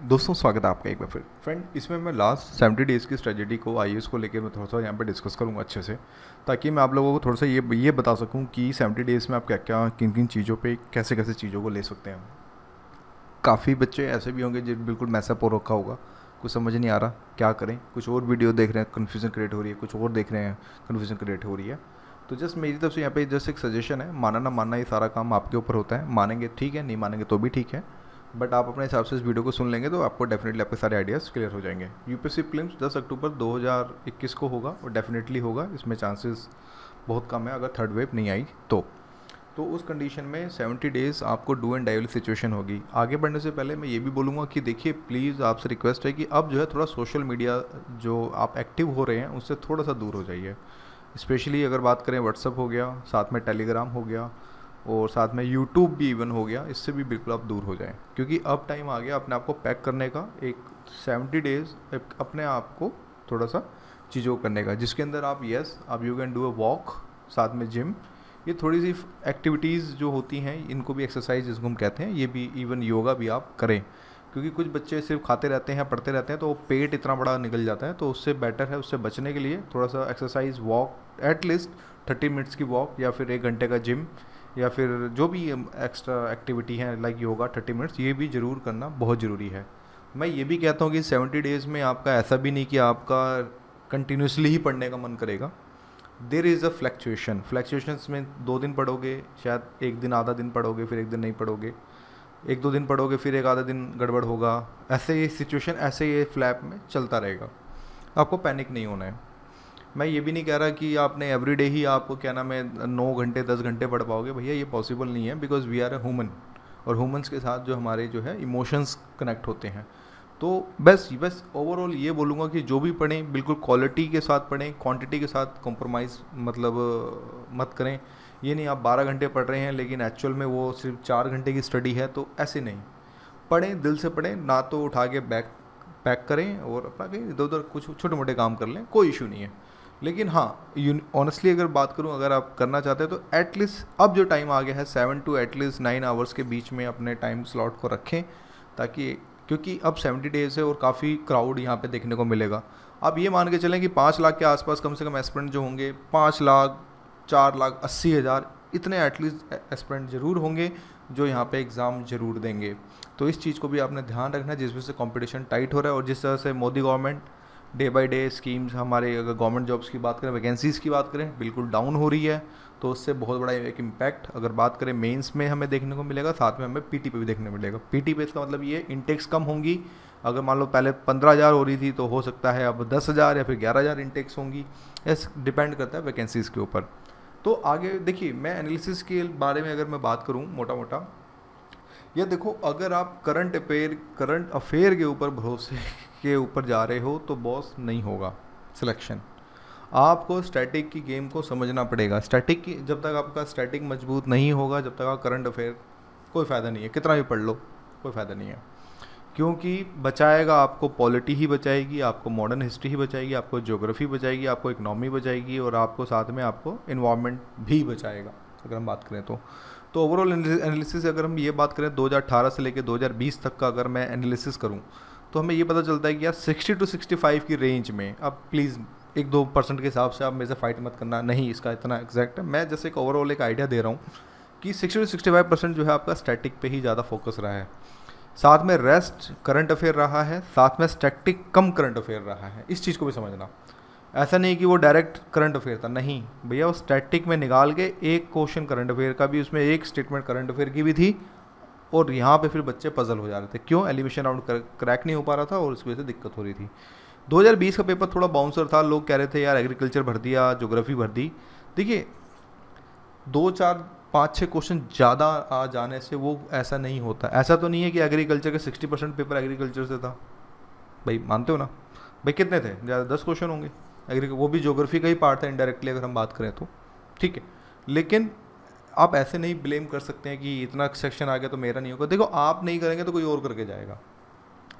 दोस्तों स्वागत है आपका एक बार फिर फ्रेंड। इसमें मैं लास्ट 70 डेज़ की स्ट्रेटजी को आईएएस को लेके मैं थोड़ा सा यहाँ पे डिस्कस करूँगा अच्छे से, ताकि मैं आप लोगों को थोड़ा सा ये बता सकूँ कि 70 डेज़ में आप क्या क्या किन किन चीज़ों पे कैसे कैसे चीज़ों को ले सकते हैं। काफ़ी बच्चे ऐसे भी होंगे जिन बिल्कुल मैसअप हो रखा होगा, कुछ समझ नहीं आ रहा क्या करें, कुछ और वीडियो देख रहे हैं कन्फ्यूज़न क्रिएट हो रही है, कुछ और देख रहे हैं कन्फ्यूज़न क्रिएट हो रही है। तो जस्ट मेरी तरफ से यहाँ पे जस्ट एक सजेशन है, मानना ना मानना ये सारा काम आपके ऊपर होता है। मानेंगे ठीक है, नहीं मानेंगे तो भी ठीक है, बट आप अपने हिसाब से इस वीडियो को सुन लेंगे तो आपको डेफिनेटली आपके सारे आइडियाज़ क्लियर हो जाएंगे। यूपीएससी प्रीलिम्स 10 अक्टूबर 2021 को होगा और डेफिनेटली होगा, इसमें चांसेस बहुत कम है अगर थर्ड वेव नहीं आई तो उस कंडीशन में 70 डेज़ आपको डू एंड डाई वाली सिचुएशन होगी। आगे बढ़ने से पहले मैं ये भी बोलूँगा कि देखिए प्लीज़ आपसे रिक्वेस्ट है कि अब जो है थोड़ा सोशल मीडिया जो आप एक्टिव हो रहे हैं उससे थोड़ा सा दूर हो जाइए। स्पेशली अगर बात करें व्हाट्सअप हो गया, साथ में टेलीग्राम हो गया और साथ में यूट्यूब भी इवन हो गया, इससे भी बिल्कुल आप दूर हो जाएं, क्योंकि अब टाइम आ गया अपने आप को पैक करने का। एक 70 डेज़ अपने आप को थोड़ा सा चीज़ों को करने का, जिसके अंदर आप आप you can do a walk, साथ में जिम, ये थोड़ी सी एक्टिविटीज़ जो होती हैं इनको भी एक्सरसाइज जिसको हम कहते हैं, ये भी इवन योगा भी आप करें। क्योंकि कुछ बच्चे सिर्फ खाते रहते हैं, पढ़ते रहते हैं, तो पेट इतना बड़ा निकल जाता है, तो उससे बेटर है उससे बचने के लिए थोड़ा सा एक्सरसाइज, वॉक, एटलीस्ट 30 मिनट्स की वॉक या फिर 1 घंटे का जिम या फिर जो भी एक्स्ट्रा एक्टिविटी है लाइक योगा 30 मिनट्स, ये भी ज़रूर करना बहुत ज़रूरी है। मैं ये भी कहता हूँ कि 70 डेज़ में आपका ऐसा भी नहीं कि आपका कंटिन्यूसली ही पढ़ने का मन करेगा। देर इज़ अ फ्लैक्चुएशंस में 2 दिन पढ़ोगे, शायद एक दिन आधा दिन पढ़ोगे, फिर एक दिन नहीं पढ़ोगे, 1-2 दिन पढ़ोगे, फिर एक आधा दिन गड़बड़ होगा। ऐसे ये सिचुएशन, ऐसे ये फ्लैप में चलता रहेगा, आपको पैनिक नहीं होना है। मैं ये भी नहीं कह रहा कि आपने एवरीडे ही आपको क्या नाम है 9 घंटे 10 घंटे पढ़ पाओगे, भैया ये पॉसिबल नहीं है, because we are a human और ह्यूमंस के साथ जो हमारे जो है इमोशंस कनेक्ट होते हैं। तो बस ओवरऑल ये बोलूँगा कि जो भी पढ़ें बिल्कुल क्वालिटी के साथ पढ़ें, क्वांटिटी के साथ कॉम्प्रोमाइज़ मतलब मत करें। ये नहीं आप 12 घंटे पढ़ रहे हैं लेकिन एक्चुअल में वो सिर्फ 4 घंटे की स्टडी है, तो ऐसे नहीं पढ़ें, दिल से पढ़ें ना, तो उठा के बैग पैक करें और अपना कहीं इधर उधर कुछ छोटे मोटे काम कर लें, कोई इशू नहीं है। लेकिन हाँ, ऑनेस्टली अगर बात करूँ, अगर आप करना चाहते हैं तो एटलीस्ट अब जो टाइम आ गया है 7 to एटलीस्ट 9 आवर्स के बीच में अपने टाइम स्लॉट को रखें, ताकि क्योंकि अब 70 डेज़ है और काफ़ी क्राउड यहाँ पे देखने को मिलेगा। आप ये मान के चलें कि 5 लाख के आसपास कम से कम एस्पिरेंट जो होंगे, 5 लाख 4,80,000 इतने एटलीस्ट एस्पिरेंट ज़रूर होंगे जो यहाँ पे एग्ज़ाम ज़रूर देंगे। तो इस चीज़ को भी आपने ध्यान रखना है, जिस वजह से कंपटीशन टाइट हो रहा है और जिस तरह से Modi government day by day schemes, हमारे अगर गवर्नमेंट जॉब्स की बात करें, वैकेंसीज़ की बात करें, बिल्कुल डाउन हो रही है, तो उससे बहुत बड़ा एक इम्पैक्ट अगर बात करें मेंस में हमें देखने को मिलेगा, साथ में हमें पीटी पे भी देखने को मिलेगा। पीटी पे इसका मतलब ये इंटेक्स कम होंगी, अगर मान लो पहले 15,000 हो रही थी तो हो सकता है अब 10,000 या फिर 11,000 इंटेक्स होंगी, यस डिपेंड करता है वैकेंसीज़ के ऊपर। तो आगे देखिए, मैं एनालिसिस के बारे में अगर मैं बात करूँ मोटा मोटा, या देखो, अगर आप करंट अफेयर के ऊपर भरोसे के ऊपर जा रहे हो तो बॉस नहीं होगा सिलेक्शन। आपको स्टैटिक की गेम को समझना पड़ेगा। स्टैटिक की जब तक आपका स्टैटिक मजबूत नहीं होगा, जब तक आप करंट अफेयर, कोई फ़ायदा नहीं है, कितना भी पढ़ लो कोई फ़ायदा नहीं है, क्योंकि बचाएगा आपको पॉलिटी ही बचाएगी, आपको मॉडर्न हिस्ट्री ही बचाएगी, आपको ज्योग्राफी बचाएगी, आपको इकनॉमी बचाएगी और आपको साथ में आपको इन्वायरमेंट भी बचाएगा अगर हम बात करें तो ओवरऑल एनालिसिस अगर हम ये बात करें 2018 से लेकर 2020 तक का अगर मैं एनालिसिस करूं, तो हमें ये पता चलता है कि यार 60 to 65 की रेंज में, अब प्लीज़ 1-2% के हिसाब से आप मेरे से फाइट मत करना, नहीं इसका इतना एग्जैक्ट है, मैं जैसे एक ओवरऑल एक आइडिया दे रहा हूँ कि 60 to 65% जो है आपका स्टैटिक पे ही ज़्यादा फोकस रहा है, साथ में रेस्ट करंट अफेयर रहा है, साथ में स्टैटिक कम करंट अफेयर रहा है। इस चीज़ को भी समझना, ऐसा नहीं कि वो डायरेक्ट करंट अफेयर था, नहीं भैया, वो स्टैटिक में निकाल के एक क्वेश्चन करंट अफेयर का भी, उसमें एक स्टेटमेंट करंट अफेयर की भी थी, और यहाँ पे फिर बच्चे पजल हो जा रहे थे, क्यों, एलिमिनेशन राउंड क्रैक नहीं हो पा रहा था और उस वजह से दिक्कत हो रही थी। 2020 का पेपर थोड़ा बाउंसर था, लोग कह रहे थे यार एग्रीकल्चर भर दिया, ज्योग्राफी भर दी। देखिए 2-4-5-6 क्वेश्चन ज़्यादा आ जाने से वो ऐसा नहीं होता। ऐसा तो नहीं है कि एग्रीकल्चर के 60% पेपर एग्रीकल्चर से था, भाई मानते हो ना, भाई कितने थे, ज़्यादा 10 क्वेश्चन होंगे, वो भी ज्योग्राफी का ही पार्ट था इनडायरेक्टली अगर हम बात करें तो, ठीक है। लेकिन आप ऐसे नहीं ब्लेम कर सकते हैं कि इतना सेक्शन आ गया तो मेरा नहीं होगा। देखो, आप नहीं करेंगे तो कोई और करके जाएगा,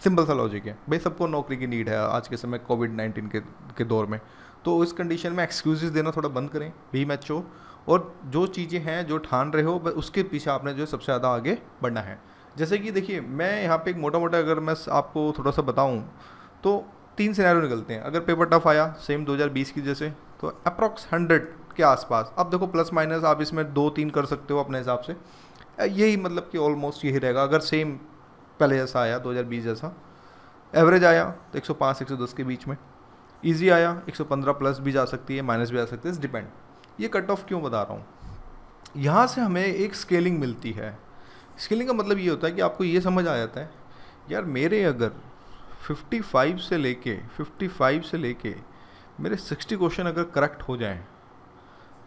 सिंपल सा लॉजिक है भाई, सबको नौकरी की नीड है आज के समय कोविड-19 के दौर में। तो इस कंडीशन में एक्सक्यूजेस देना थोड़ा बंद करें, बी मैच्योर, और जो चीज़ें हैं जो ठान रहे हो उसके पीछे आपने जो सबसे ज़्यादा आगे बढ़ना है। जैसे कि देखिए मैं यहाँ पे एक मोटा मोटा अगर मैं आपको थोड़ा सा बताऊँ तो 3 सिनेरियो निकलते हैं। अगर पेपर टफ आया सेम 2020 की जैसे, तो अप्रॉक्स 100 के आसपास, अब देखो प्लस माइनस आप इसमें 2-3 कर सकते हो अपने हिसाब से, यही मतलब कि ऑलमोस्ट यही रहेगा। अगर सेम पहले जैसा आया 2020 जैसा, एवरेज आया तो 105 110 के बीच में, इजी आया 115 प्लस भी जा सकती है, माइनस भी आ सकती है, डिपेंड। ये कट ऑफ क्यों बता रहा हूँ, यहाँ से हमें एक स्केलिंग मिलती है। स्केलिंग का मतलब ये होता है कि आपको ये समझ आ जाता है यार मेरे अगर 55 से लेके मेरे 60 क्वेश्चन अगर करेक्ट हो जाएं,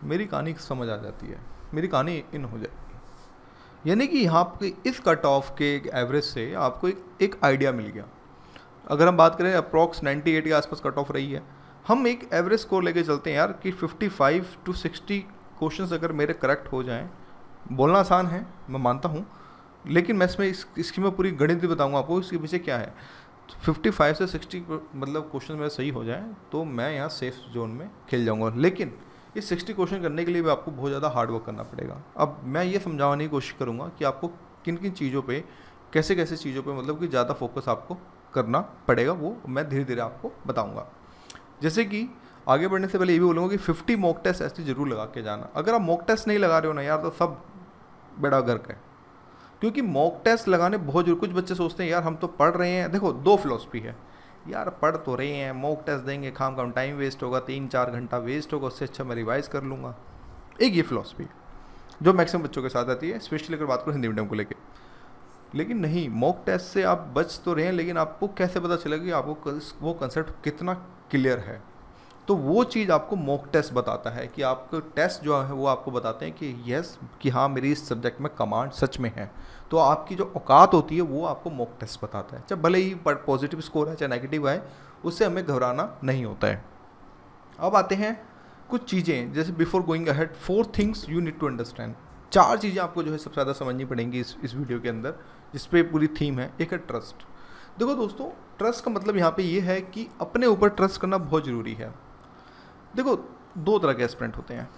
मेरी कहानी समझ आ जाती है, मेरी कहानी इन हो जाएगी। यानी कि यहाँ पे इस कट ऑफ के एवरेज से आपको एक आइडिया मिल गया। अगर हम बात करें अप्रॉक्स 98 के आसपास कट ऑफ रही है, हम एक एवरेज स्कोर लेके चलते हैं यार कि 55 to 60 क्वेश्चंस अगर मेरे करेक्ट हो जाएं, बोलना आसान है मैं मानता हूँ, लेकिन मैं इसमें इसकी मैं पूरी गणित भी बताऊँगा आपको इसके पीछे क्या है। 55 से 60 मतलब क्वेश्चन मेरे सही हो जाएं तो मैं यहाँ सेफ जोन में खेल जाऊँगा। लेकिन इस 60 क्वेश्चन करने के लिए भी आपको बहुत ज़्यादा हार्ड वर्क करना पड़ेगा। अब मैं ये समझाने की कोशिश करूँगा कि आपको किन किन चीज़ों पे, कैसे कैसे चीज़ों पे मतलब कि ज़्यादा फोकस आपको करना पड़ेगा, वो मैं धीरे धीरे आपको बताऊँगा। जैसे कि आगे बढ़ने से पहले ये भी बोलूँगा कि 50 मॉक टेस्ट ऐसे ज़रूर लगा के जाना। अगर आप मॉक टेस्ट नहीं लगा रहे हो ना यार, तो सब बेड़ा गर्क है, क्योंकि मॉक टेस्ट लगाने बहुत जरूरी। कुछ बच्चे सोचते हैं यार हम तो पढ़ रहे हैं, देखो 2 फिलॉसफी है यार, पढ़ तो रहे हैं, मॉक टेस्ट देंगे खाम खाम टाइम वेस्ट होगा, 3-4 घंटा वेस्ट होगा, उससे अच्छा मैं रिवाइज कर लूँगा। एक ये फिलॉसफी जो मैक्सिमम बच्चों के साथ आती है, स्पेशली अगर बात करो हिंदी मीडियम को लेके। लेकिन नहीं, मॉक टेस्ट से आप बच तो रहे हैं, लेकिन आपको कैसे पता चलेगा कि आपको वो कंसेप्ट कितना क्लियर है। तो वो चीज़ आपको मॉक टेस्ट बताता है कि आपको टेस्ट जो है वो आपको बताते हैं कि यस कि हाँ मेरी इस सब्जेक्ट में कमांड सच में है। तो आपकी जो औकात होती है वो आपको मॉक टेस्ट बताता है। चाहे भले ही पॉजिटिव स्कोर है चाहे नेगेटिव है, उससे हमें घबराना नहीं होता है। अब आते हैं कुछ चीज़ें, जैसे before going ahead 4 things you need to understand. 4 चीज़ें आपको जो है सबसे ज़्यादा समझनी पड़ेंगी इस वीडियो के अंदर, जिस पे पूरी थीम है। एक है ट्रस्ट। देखो दोस्तों, ट्रस्ट का मतलब यहाँ पे ये है कि अपने ऊपर ट्रस्ट करना बहुत ज़रूरी है। देखो 2 तरह के एस्पिरेंट होते हैं,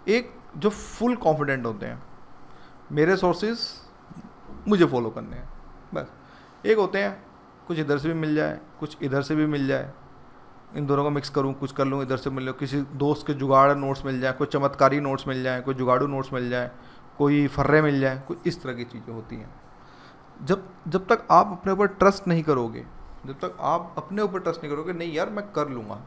एक जो फुल कॉन्फिडेंट होते हैं, मेरे सोर्सेज मुझे फॉलो करने हैं बस। एक होते हैं कुछ इधर से भी मिल जाए कुछ इधर से भी मिल जाए, इन दोनों को मिक्स करूँ, कुछ कर लूँ, इधर से मिल लो, किसी दोस्त के जुगाड़ नोट्स मिल जाए, कोई चमत्कारी नोट्स मिल जाए, कोई जुगाड़ू नोट्स मिल जाए, कोई फर्रे मिल जाए, कोई इस तरह की चीज़ें होती हैं। जब तक आप अपने ऊपर ट्रस्ट नहीं करोगे, जब तक आप अपने ऊपर ट्रस्ट नहीं करोगे, नहीं यार मैं कर लूँगा,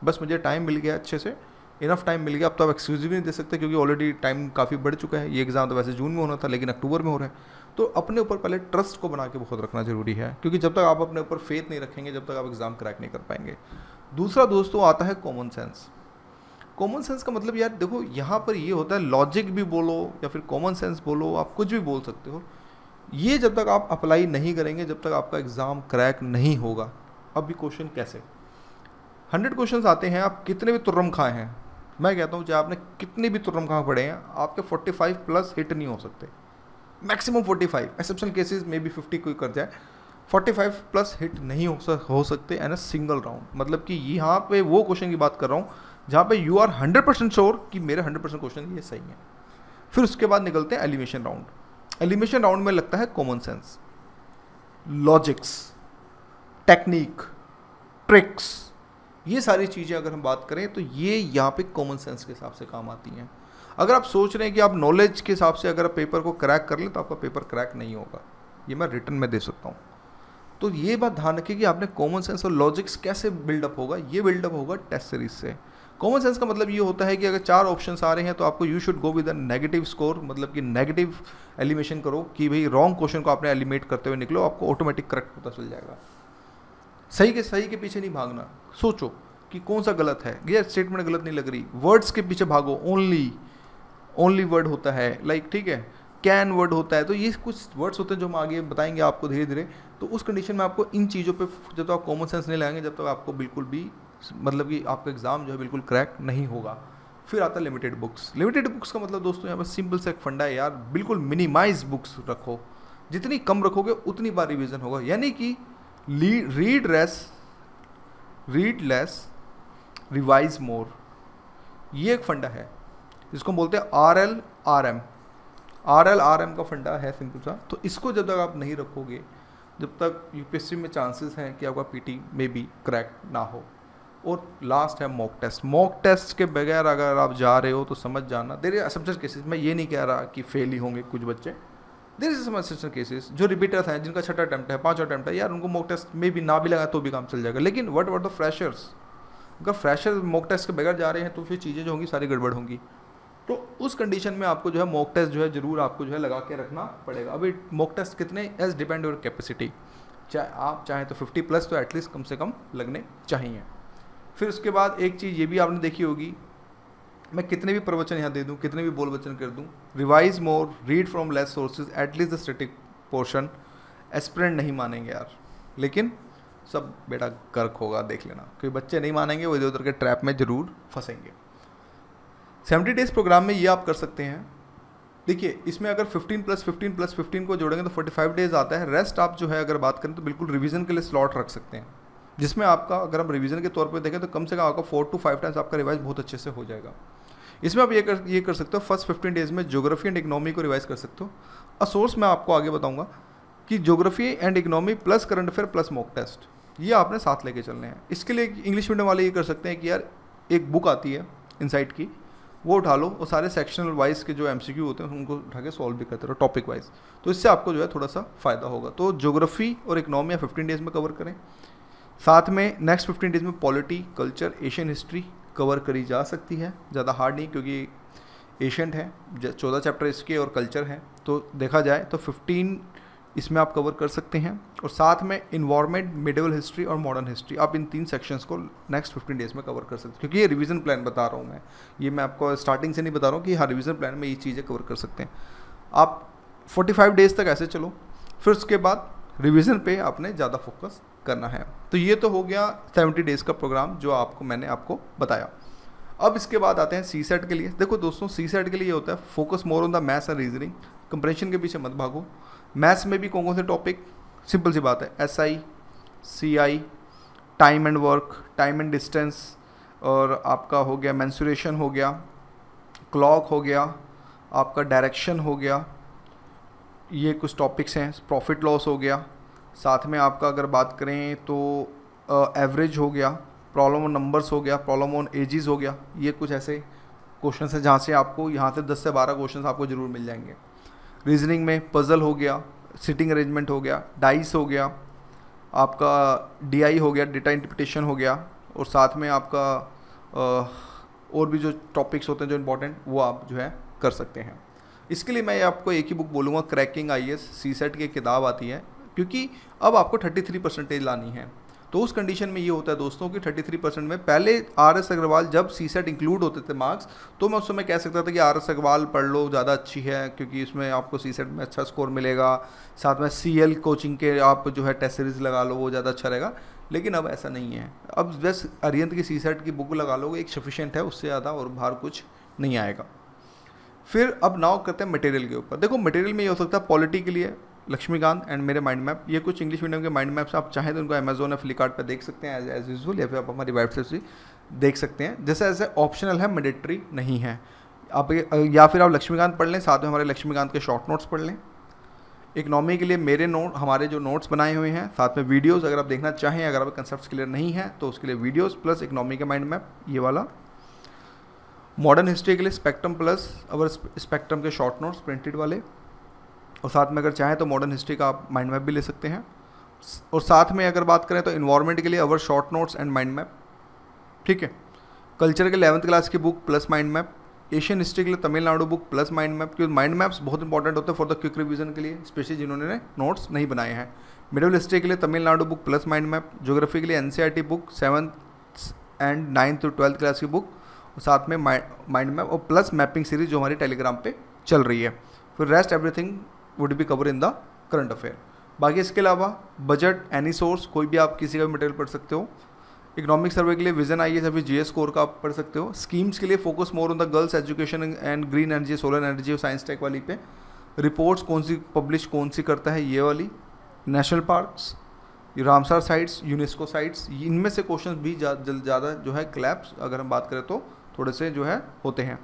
बस मुझे टाइम मिल गया, अच्छे से इनफ टाइम मिल गया। अब तो आप एक्सक्यूज भी नहीं दे सकते क्योंकि ऑलरेडी टाइम काफ़ी बढ़ चुका है। ये एग्ज़ाम तो वैसे जून में होना था लेकिन अक्टूबर में हो रहा है। तो अपने ऊपर पहले ट्रस्ट को बना के बहुत रखना ज़रूरी है, क्योंकि जब तक आप अपने ऊपर फेथ नहीं रखेंगे, जब तक आप एग्ज़ाम क्रैक नहीं कर पाएंगे। दूसरा दोस्तों आता है कॉमन सेंस। कॉमन सेंस का मतलब यार देखो यहाँ पर ये होता है, लॉजिक भी बोलो या फिर कॉमन सेंस बोलो, आप कुछ भी बोल सकते हो, ये जब तक आप अप्लाई नहीं करेंगे, जब तक आपका एग्ज़ाम क्रैक नहीं होगा। अब भी क्वेश्चन कैसे, 100 क्वेश्चन आते हैं, आप कितने भी तुर्रम खाए हैं, मैं कहता हूँ चाहे आपने कितने भी तुर्रम खा पढ़े हैं, आपके 45 प्लस हिट नहीं हो सकते, मैक्सिमम 45, एक्सेप्शनल केसेस में भी 50 कोई कर जाए, 45 प्लस हिट नहीं हो सकते एन अ सिंगल राउंड। मतलब कि यहाँ पे वो क्वेश्चन की बात कर रहा हूँ जहाँ पे यू आर 100% श्योर कि मेरे 100% क्वेश्चन ये सही है। फिर उसके बाद निकलते हैं एलिमिनेशन राउंड। एलिमिनेशन राउंड में लगता है common sense, logics, technique, tricks, ये सारी चीज़ें अगर हम बात करें तो ये यहाँ पे कॉमन सेंस के हिसाब से काम आती हैं। अगर आप सोच रहे हैं कि आप नॉलेज के हिसाब से अगर आप पेपर को क्रैक कर लें तो आपका पेपर क्रैक नहीं होगा, ये मैं रिटर्न में दे सकता हूँ। तो ये बात ध्यान रखिए कि आपने कॉमन सेंस और लॉजिक्स कैसे बिल्डअप होगा, ये बिल्डअप होगा टेस्ट सीरीज से। कॉमन सेंस का मतलब ये होता है कि अगर 4 ऑप्शंस आ रहे हैं तो आपको you should go with a negative score, मतलब कि नेगेटिव एलिमिनेशन करो कि भाई रॉन्ग क्वेश्चन को आपने एलिमिनेट करते हुए निकलो, आपको ऑटोमेटिक करेक्ट पता चल जाएगा। सही के पीछे नहीं भागना, सोचो कि कौन सा गलत है, ये स्टेटमेंट गलत नहीं लग रही, वर्ड्स के पीछे भागो, ओनली वर्ड होता है, लाइक ठीक है, कैन वर्ड होता है, तो ये कुछ वर्ड्स होते हैं जो हम आगे बताएंगे आपको धीरे धीरे। तो उस कंडीशन में आपको इन चीज़ों पे जब तक आप कॉमन सेंस नहीं लगाएंगे, जब तक आपको बिल्कुल भी मतलब कि आपका एग्जाम जो है बिल्कुल क्रैक नहीं होगा। फिर आता है लिमिटेड बुक्स। लिमिटेड बुक्स का मतलब दोस्तों यहाँ पर सिंपल से एक फंडा है यार, बिल्कुल मिनिमाइज बुक्स रखो, जितनी कम रखोगे उतनी बार रिविजन होगा। यानी कि रीड लेस रिवाइज मोर, ये एक फंडा है जिसको हम बोलते हैं RLRM, RL RM का फंडा है सिंपल सा। तो इसको जब तक आप नहीं रखोगे, जब तक यूपीएससी में चांसेस हैं कि आपका पीटी में भी क्रैक ना हो। और लास्ट है मॉक टेस्ट। मॉक टेस्ट के बगैर अगर आप जा रहे हो तो समझ जाना देर इज एक्सेप्शन केसेस। मैं ये नहीं कह रहा कि फेल ही होंगे कुछ बच्चे, there is some exception cases जो रिपीटर्स हैं, जिनका 6 अटैम्प्ट है, 5 अटैम्प्ट है, यार उनको मॉक टेस्ट में भी ना भी लगा तो भी काम चल जाएगा। लेकिन व्हाट अबाउट द फ्रेशर्स? अगर फ्रेशर मॉक टेस्ट के बगैर जा रहे हैं तो फिर चीज़ें जो होंगी सारी गड़बड़ होंगी। तो उस कंडीशन में आपको जो है मॉक टेस्ट जो है ज़रूर आपको जो है लगा के रखना पड़ेगा। अभी मॉक टेस्ट कितने एज डिपेंड योर कैपेसिटी, चाहे आप चाहें तो 50+ तो एटलीस्ट कम से कम लगने चाहिए। फिर उसके बाद एक चीज़ ये भी आपने देखी होगी, मैं कितने भी प्रवचन यहाँ दे दूँ, कितने भी बोल वचन कर दूँ, revise more, read from less sources, at least the static portion, aspirant नहीं मानेंगे यार, लेकिन सब बेटा गर्क होगा, देख लेना। क्योंकि बच्चे नहीं मानेंगे, वो इधर उधर के ट्रैप में ज़रूर फंसेंगे। 70 डेज़ प्रोग्राम में ये आप कर सकते हैं। देखिए इसमें अगर 15+15+15 को जोड़ेंगे तो 45 डेज़ आता है। रेस्ट आप जो है अगर बात करें तो बिल्कुल रिवीजन के लिए स्लॉट रख सकते हैं, जिसमें आपका अगर हम रिवीजन के तौर पे देखें तो कम से कम आपका 4 to 5 टाइम्स आपका रिवाइज बहुत अच्छे से हो जाएगा। इसमें आप ये कर सकते हो, फर्स्ट 15 डेज़ में ज्योग्राफी एंड इकोनॉमी को रिवाइज कर सकते हो। और सोर्स मैं आपको आगे बताऊंगा कि geography and economy plus current affair plus mock test, ये आपने साथ लेके चलने हैं। इसके लिए इंग्लिश मीडियम वाले ये कर सकते हैं कि यार एक बुक आती है इनसाइट की, वो उठा लो और सारे सेक्शनल वाइज के जो MCQ होते हैं उनको उठा के सॉल्व भी करते रहो टॉपिक वाइज, तो इससे आपको जो है थोड़ा सा फ़ायदा होगा। तो ज्योग्राफी और इकोनॉमी 15 डेज़ में कवर करें। साथ में नेक्स्ट 15 डेज़ में polity, culture, Asian history cover करी जा सकती है। ज़्यादा हार्ड नहीं, क्योंकि एशियंट है, 14 चैप्टर इसके और कल्चर है, तो देखा जाए तो 15 इसमें आप कवर कर सकते हैं। और साथ में इन्वायरमेंट, मिडिवल हिस्ट्री और मॉडर्न हिस्ट्री, आप इन 3 सेक्शंस को नेक्स्ट 15 डेज़ में कवर कर सकते हैं। क्योंकि ये रिवीजन प्लान बता रहा हूँ मैं, ये मैं आपको स्टार्टिंग से नहीं बता रहा हूँ कि हाँ रिवीजन प्लान में ये चीज़ें कवर कर सकते हैं। आप 45 डेज़ तक ऐसे चलो, फिर उसके बाद रिवीजन पे आपने ज़्यादा फोकस करना है। तो ये तो हो गया 70 डेज़ का प्रोग्राम जो मैंने आपको बताया। अब इसके बाद आते हैं CSET के लिए। देखो दोस्तों, CSET के लिए ये होता है focus more on the maths and reasoning. Compression के पीछे मत भागो। मैथ्स में भी कौन से टॉपिक, सिंपल सी बात है, SI, CI, time and work, time and distance, और आपका हो गया मेंसुरेशन हो गया, क्लॉक हो गया, आपका डायरेक्शन हो गया, ये कुछ टॉपिक्स हैं। प्रॉफिट लॉस हो गया। साथ में आपका अगर बात करें तो एवरेज हो गया, प्रॉब्लम ऑन नंबर्स हो गया, प्रॉब्लम ऑन एजेस हो गया। ये कुछ ऐसे क्वेश्चन हैं जहाँ से आपको यहाँ से 10 से 12 क्वेश्चन आपको ज़रूर मिल जाएंगे। रीजनिंग में पजल हो गया, सिटिंग अरेंजमेंट हो गया, डाइस हो गया, आपका DI हो गया, डेटा इंटरप्रिटेशन हो गया, और साथ में आपका और भी जो टॉपिक्स होते हैं जो इंपॉर्टेंट, वो आप जो है कर सकते हैं। इसके लिए मैं आपको एक ही बुक बोलूँगा, क्रैकिंग IAS CSET की किताब आती है, क्योंकि अब आपको 33% लानी है। तो उस कंडीशन में ये होता है दोस्तों कि 33% में पहले RS अग्रवाल जब CSET इंक्लूड होते थे मार्क्स, तो मैं उस समय कह सकता था कि RS अग्रवाल पढ़ लो, ज़्यादा अच्छी है, क्योंकि इसमें आपको CSET में अच्छा स्कोर मिलेगा। साथ में CL कोचिंग के आप जो है टेस्ट सीरीज लगा लो, वो ज़्यादा अच्छा रहेगा। लेकिन अब ऐसा नहीं है, अब बस अरिहंत की CSET की बुक लगा लोगे, एक सफिशिएंट है, उससे ज़्यादा और बाहर कुछ नहीं आएगा। फिर अब नाउ करते हैं मटेरियल के ऊपर। देखो मटेरियल में ये हो सकता है पॉलिटी के लिए लक्ष्मीकांत एंड मेरे माइंड मैप, ये कुछ इंग्लिश मीडियम के माइंड मैप्स आप चाहें तो उनको अमेजोन या फ्लिपकार्ट पर देख सकते हैं एज यूजुअल, या फिर आप हमारी वेबसाइट से देख सकते हैं। जैसे ऐसे ऑप्शनल है, मैंडेटरी नहीं है। आप या फिर आप लक्ष्मीकांत पढ़ लें, साथ में हमारे लक्ष्मीकांत के शॉर्ट नोट्स पढ़ लें। इकनॉमी के लिए हमारे जो नोट्स बनाए हुए हैं, साथ में वीडियोज़ अगर आप देखना चाहें, अगर आप कंसेप्ट क्लियर नहीं है तो उसके लिए वीडियोज़ प्लस इकनॉमी के माइंड मैप ये वाला। मॉडर्न हिस्ट्री के लिए स्पेक्ट्रम प्लस अवर स्पेक्ट्रम के शॉर्ट नोट्स प्रिंटेड वाले, और साथ में अगर चाहें तो मॉडर्न हिस्ट्री का आप माइंड मैप भी ले सकते हैं। और साथ में अगर बात करें तो इन्वायरमेंट के लिए our short notes and mind map, ठीक है। कल्चर के लिए 11th क्लास की book plus mind map. Asian history के लिए Tamil Nadu book plus mind map, क्योंकि माइंड मैप्स बहुत इंपॉर्टेंट होते हैं फॉर द क्विक रिवीजन के लिए, स्पेशली जिन्होंने नोट्स नहीं बनाए हैं। मिडिल हिस्ट्री के लिए Tamil Nadu book plus mind map. Geography के लिए NCERT book 7th and 9th to 12th class की बुक, और साथ में माइंड मैप और प्लस मैपिंग सीरीज जो हमारी टेलीग्राम पे चल रही है। फिर rest everything would be cover in the current affair. बाकी इसके अलावा बजट, एनी सोर्स, कोई भी आप किसी का भी मटेरियल पढ़ सकते हो। इकोनॉमिक सर्वे के लिए विजन IAS या फिर GS स्कोर का आप पढ़ सकते हो। स्कीम्स के लिए focus more on the girls education and green energy, solar energy और साइंस टेक वाली पे। रिपोर्ट्स कौन सी पब्लिश कौन सी करता है, ये वाली। National parks, Ramsar sites, UNESCO sites, इनमें से क्वेश्चन भी ज़्यादा जो है क्लैप्स अगर हम बात करें तो थोड़े से जो है होते हैं।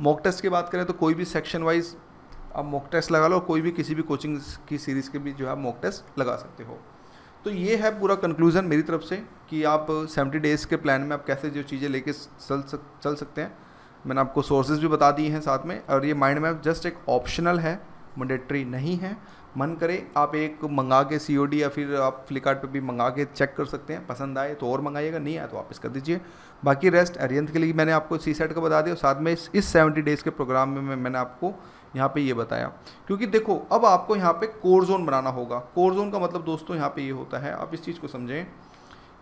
मॉक टेस्ट की बात करें तो कोई भी सेक्शन वाइज आप मॉक टेस्ट लगा लो, कोई भी किसी भी कोचिंग की सीरीज़ के भी जो है आप मॉक टेस्ट लगा सकते हो। तो ये है पूरा कंक्लूज़न मेरी तरफ से कि आप 70 डेज़ के प्लान में आप कैसे जो चीज़ें लेके चल सकते हैं। मैंने आपको सोर्सेज भी बता दिए हैं साथ में, और ये माइंड मैप जस्ट एक ऑप्शनल है, मैंडेटरी नहीं है। मन करे आप एक मंगा के COD या फिर आप फ्लिपकार्ट पे भी मंगा के चेक कर सकते हैं, पसंद आए तो और मंगाइएगा, नहीं आए तो वापस कर दीजिए। बाकी रेस्ट अरिहंत के लिए मैंने आपको CSET का बता दिया, साथ में इस 70 डेज़ के प्रोग्राम में मैंने आपको यहाँ पे ये बताया। क्योंकि देखो अब आपको यहाँ पे कोर जोन बनाना होगा। कोर जोन का मतलब दोस्तों यहाँ पे ये होता है, आप इस चीज़ को समझें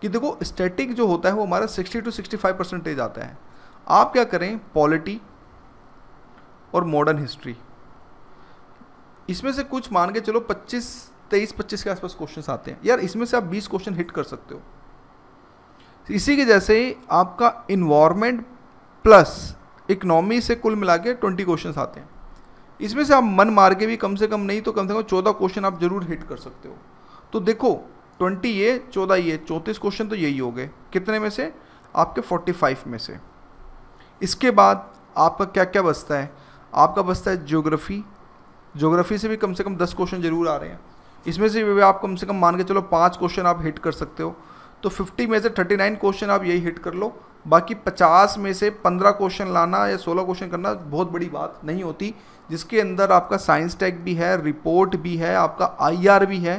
कि देखो स्टैटिक जो होता है वो हमारा 60 to 65% आता है। आप क्या करें, पॉलिटी और मॉडर्न हिस्ट्री, इसमें से कुछ मान के चलो 23-25 के आसपास क्वेश्चंस आते हैं यार, इसमें से आप 20 क्वेश्चन हिट कर सकते हो। इसी के जैसे आपका इन्वायरमेंट प्लस इकोनॉमी से कुल मिला के 20 क्वेश्चंस आते हैं। इसमें से आप मन मार के भी कम से कम नहीं तो कम से कम 14 क्वेश्चन आप जरूर हिट कर सकते हो। तो देखो 20 ये 14 ये 34 क्वेश्चन तो यही हो गए, कितने में से, आपके 45 में से। इसके बाद आपका क्या क्या बचता है, आपका बचता है ज्योग्राफी से भी कम से कम 10 क्वेश्चन जरूर आ रहे हैं। इसमें से भी आप कम से कम मान के चलो 5 क्वेश्चन आप हिट कर सकते हो। तो 50 में से 39 क्वेश्चन आप यही हिट कर लो। बाकी 50 में से 15 क्वेश्चन लाना या 16 क्वेश्चन करना बहुत बड़ी बात नहीं होती, जिसके अंदर आपका साइंस टेक भी है, रिपोर्ट भी है, आपका IR भी है।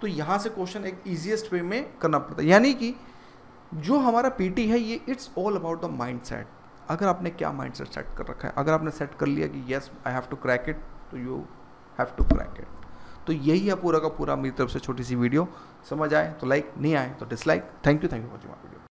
तो यहाँ से क्वेश्चन एक ईजीएस्ट वे में करना पड़ता है। यानी कि जो हमारा PT है ये it's all about the mind set. अगर आपने क्या माइंड सेट कर रखा है, अगर आपने सेट कर लिया कि yes I have to crack it, तो you have to crack it. तो यही है पूरा का पूरा मेरी तरफ से छोटी सी वीडियो। समझ आए तो लाइक, नहीं आए तो dislike. Thank you for watching my video.